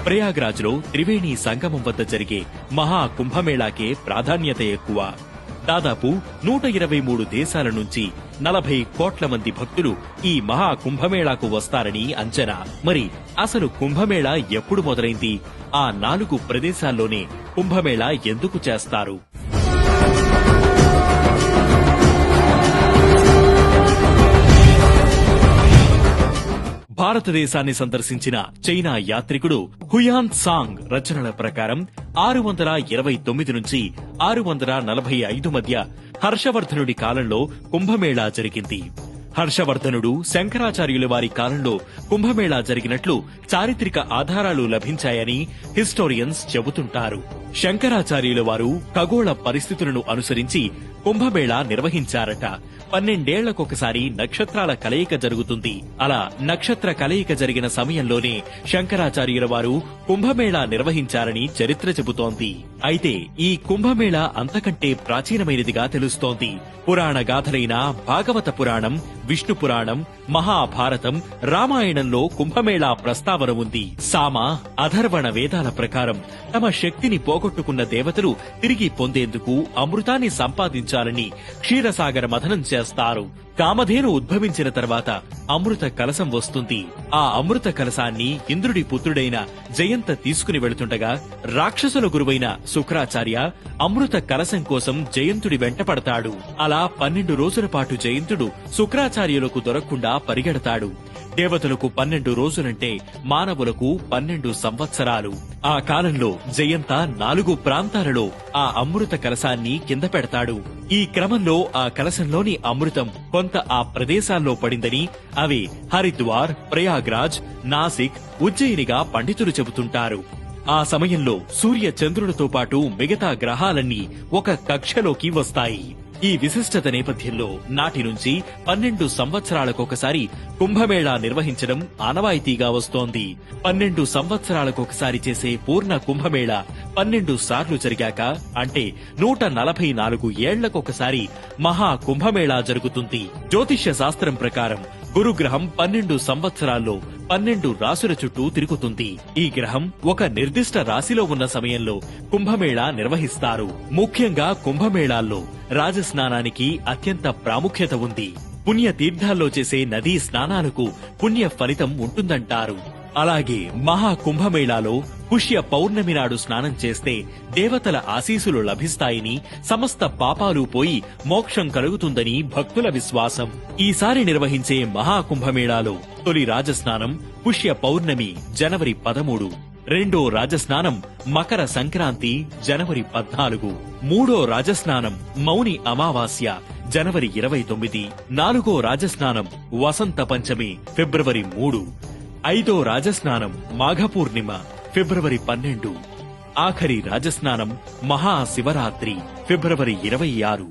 ప్రయాగ్రాజ్ లో త్రివేణి సంగమం వద్ద జరిగే మహా కుంభమేళాకే ప్రాధాన్యత ఎక్కువ. దాదాపు 123 దేశాల నుంచి 40 కోట్ల మంది భక్తులు ఈ మహా కుంభమేళాకు వస్తారని అంచనా. మరి అసలు కుంభమేళా ఎప్పుడు మొదలైంది? ఆ 4 ప్రదేశాల్లోనే కుంభమేళా ఎందుకు చేస్తారు? భారతదేశాన్ని సందర్శించిన చైనా యాత్రికుడు హుయాన్ సాంగ్ రచనల ప్రకారం 629 నుంచి 645 మధ్య హర్షవర్ధనుడి కాలంలో కుంభమేళా జరిగింది. హర్షవర్ధనుడు శంకరాచార్యుల వారి కాలంలో కుంభమేళా జరిగినట్లు చారిత్రక ఆధారాలు లభించాయని హిస్టోరియన్స్ చెబుతుంటారు. శంకరాచార్యుల వారు ఖగోళ పరిస్థితులను అనుసరించి కుంభమేళా నిర్వహించారట. 12 ఏళ్లకొకసారి నక్షత్రాల కలయిక జరుగుతుంది. అలా నక్షత్ర కలయిక జరిగిన సమయంలోనే శంకరాచార్యుల వారు కుంభమేళా నిర్వహించారని చరిత్ర చెబుతోంది. అయితే ఈ కుంభమేళా అంతకంటే ప్రాచీనమైనదిగా తెలుస్తోంది. పురాణ గాథలైన భాగవత పురాణం, విష్ణు పురాణం, మహాభారతం, రామాయణంలో కుంభమేళా ప్రస్తావన ఉంది. సామ, అథర్వణ వేదాల ప్రకారం తమ శక్తిని పోగొట్టుకున్న దేవతలు తిరిగి పొందేందుకు అమృతాన్ని సంపాదించాలని క్షీరసాగర మథనం చేస్తారు. కామధేను ఉద్భవించిన తర్వాత అమృత కలశం వస్తుంది. ఆ అమృత కలశాన్ని ఇంద్రుడి పుత్రుడైన జయంత తీసుకుని వెళుతుండగా రాక్షసుల గురువైన శుక్రాచార్య అమృత కలశం కోసం జయంతుడి వెంటపడతాడు. అలా 12 రోజుల పాటు జయంతుడు శుక్రాచార్యులకు దొరకకుండా పరిగెడతాడు. దేవతలకు 12 రోజులంటే మానవులకు 12 సంవత్సరాలు. ఆ కాలంలో జయంత 4 ప్రాంతాలలో ఆ అమృత కలశాన్ని కింద పెడతాడు. ఈ క్రమంలో ఆ కలశంలోని అమృతం కొంత ఆ ప్రదేశాల్లో పడిందని అవి హరిద్వార్, ప్రయాగ్రాజ్, నాసిక్, ఉజ్జయినిగా పండితులు చెబుతుంటారు. ఆ సమయంలో సూర్య చంద్రులతో పాటు మిగతా గ్రహాలన్నీ ఒక కక్షలోకి వస్తాయి. ఈ విశిష్టత నేపథ్యంలో నాటి నుంచి 12 సంవత్సరాలకొకసారి కుంభమేళా నిర్వహించడం ఆనవాయితీగా వస్తోంది. 12 సంవత్సరాలకొకసారి చేసే పూర్ణ కుంభమేళా 12 సార్లు జరిగాక అంటే 144 ఏళ్లకొకసారి మహా కుంభమేళా జరుగుతుంది. జ్యోతిష్య శాస్త్రం ప్రకారం గురుగ్రహం 12 సంవత్సరాల్లో 12 రాశుల చుట్టూ తిరుగుతుంది. ఈ గ్రహం ఒక నిర్దిష్ట రాశిలో ఉన్న సమయంలో కుంభమేళా నిర్వహిస్తారు. ముఖ్యంగా కుంభమేళాల్లో రాజస్నానానికి అత్యంత ప్రాముఖ్యత ఉంది. పుణ్యతీర్థాల్లో చేసే నదీ స్నానాలకు పుణ్య ఫలితం ఉంటుందంటారు. అలాగే మహా కుంభమేళాలో పుష్య పౌర్ణమి నాడు స్నానం చేస్తే దేవతల ఆశీస్సులు లభిస్తాయని, సమస్త పాపాలు పోయి మోక్షం కలుగుతుందని భక్తుల విశ్వాసం. ఈసారి నిర్వహించే మహాకుంభమేళాలో తొలి రాజస్నానం పుష్య పౌర్ణమి జనవరి 13, రెండో రాజస్నానం మకర సంక్రాంతి జనవరి 14, మూడో రాజస్నానం మౌని అమావాస్య జనవరి 29, నాలుగో రాజస్నానం వసంత పంచమి ఫిబ్రవరి 3, ఐదో రాజస్నానం మాఘపూర్ణిమ ఫిబ్రవరి 12, ఆఖరి రాజస్నానం మహాశివరాత్రి ఫిబ్రవరి 26.